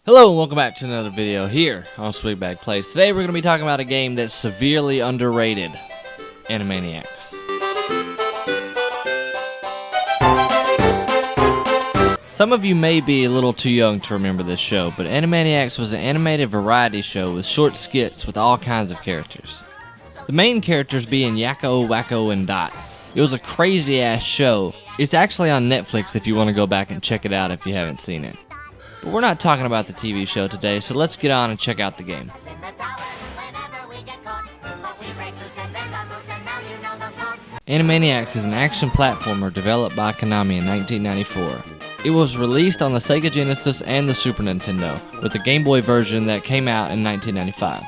Hello and welcome back to another video here on Swigbag Plays. Today we're going to be talking about a game that's severely underrated, Animaniacs. Some of you may be a little too young to remember this show, but Animaniacs was an animated variety show with short skits with all kinds of characters. The main characters being Yakko, Wacko, and Dot. It was a crazy ass show. It's actually on Netflix if you want to go back and check it out if you haven't seen it. But we're not talking about the TV show today, so let's get on and check out the game. Animaniacs is an action platformer developed by Konami in 1994. It was released on the Sega Genesis and the Super Nintendo, with the Game Boy version that came out in 1995.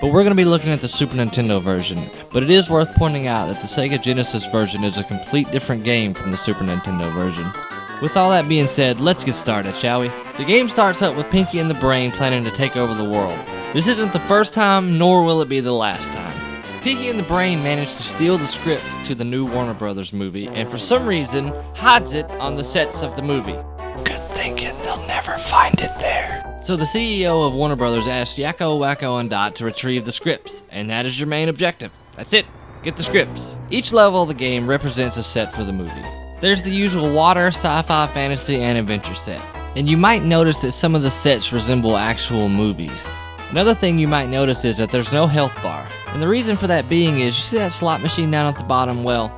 But we're going to be looking at the Super Nintendo version, but it is worth pointing out that the Sega Genesis version is a complete different game from the Super Nintendo version. With all that being said, let's get started, shall we? The game starts up with Pinky and the Brain planning to take over the world. This isn't the first time, nor will it be the last time. Pinky and the Brain managed to steal the scripts to the new Warner Brothers movie, and for some reason, hides it on the sets of the movie. Good thinking, they'll never find it there. So the CEO of Warner Brothers asked Yakko, Wacko, and Dot to retrieve the scripts, and that is your main objective. That's it, get the scripts. Each level of the game represents a set for the movie. There's the usual water, sci-fi, fantasy, and adventure set. And you might notice that some of the sets resemble actual movies. Another thing you might notice is that there's no health bar. And the reason for that being is, you see that slot machine down at the bottom? Well,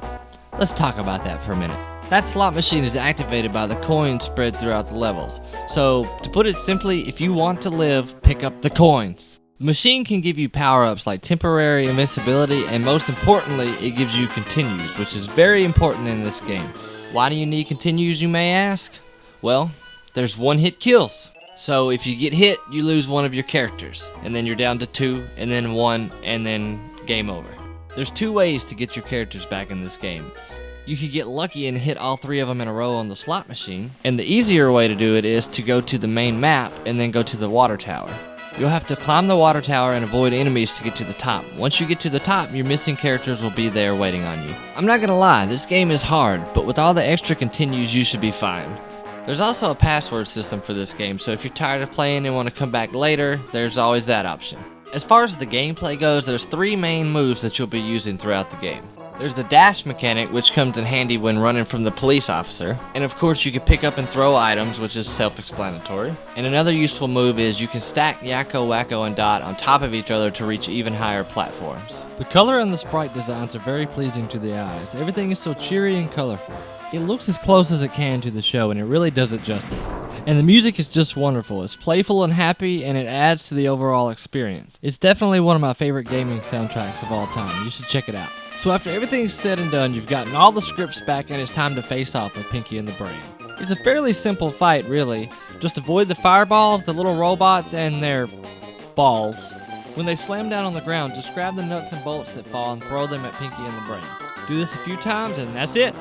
let's talk about that for a minute. That slot machine is activated by the coins spread throughout the levels. So, to put it simply, if you want to live, pick up the coins. The machine can give you power-ups like temporary invincibility, and most importantly, it gives you continues, which is very important in this game. Why do you need continues, you may ask? Well, there's one-hit kills. So if you get hit, you lose one of your characters, and then you're down to 2, and then 1, and then game over. There's 2 ways to get your characters back in this game. You could get lucky and hit all 3 of them in a row on the slot machine, and the easier way to do it is to go to the main map and then go to the water tower. You'll have to climb the water tower and avoid enemies to get to the top. Once you get to the top, your missing characters will be there waiting on you. I'm not gonna lie, this game is hard, but with all the extra continues, you should be fine. There's also a password system for this game, so if you're tired of playing and want to come back later, there's always that option. As far as the gameplay goes, there's 3 main moves that you'll be using throughout the game. There's the dash mechanic, which comes in handy when running from the police officer. And of course you can pick up and throw items, which is self-explanatory. And another useful move is you can stack Yakko, Wacko, and Dot on top of each other to reach even higher platforms. The color and the sprite designs are very pleasing to the eyes. Everything is so cheery and colorful. It looks as close as it can to the show, and it really does it justice. And the music is just wonderful. It's playful and happy, and it adds to the overall experience. It's definitely one of my favorite gaming soundtracks of all time. You should check it out. So after everything's said and done, you've gotten all the scripts back, and it's time to face off with Pinky and the Brain. It's a fairly simple fight, really. Just avoid the fireballs, the little robots, and their balls. When they slam down on the ground, just grab the nuts and bolts that fall and throw them at Pinky and the Brain. Do this a few times, and that's it.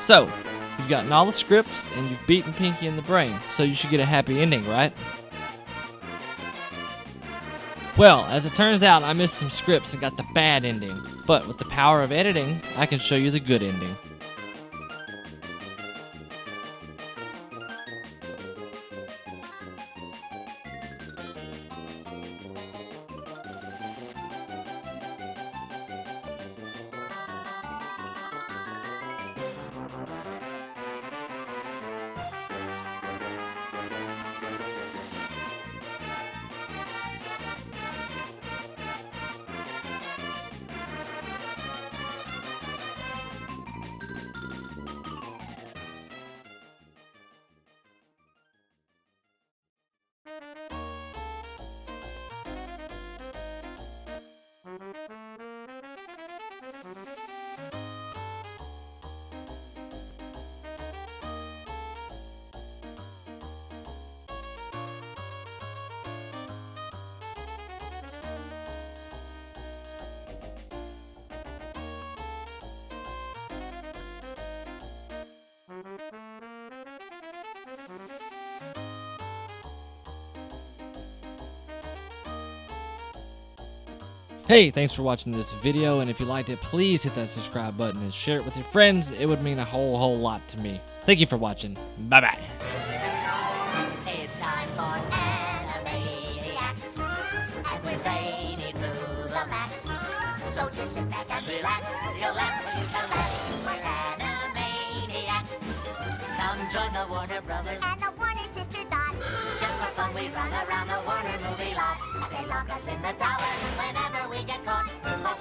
So, you've gotten all the scripts, and you've beaten Pinky and the Brain, so you should get a happy ending, right? Well, as it turns out, I missed some scripts and got the bad ending. But with the power of editing, I can show you the good ending. Hey, thanks for watching this video, and if you liked it, please hit that subscribe button and share it with your friends. It would mean a whole lot to me. Thank you for watching. Bye-bye. and we're zany to the max. So just sit back and relax. You'll laugh when you can laugh. We're Animaniacs. Come join the Warner Brothers And the Warner sister Dot. Just for fun, we run around the Warner movie lot. They lock us in the tower whenever we get caught. But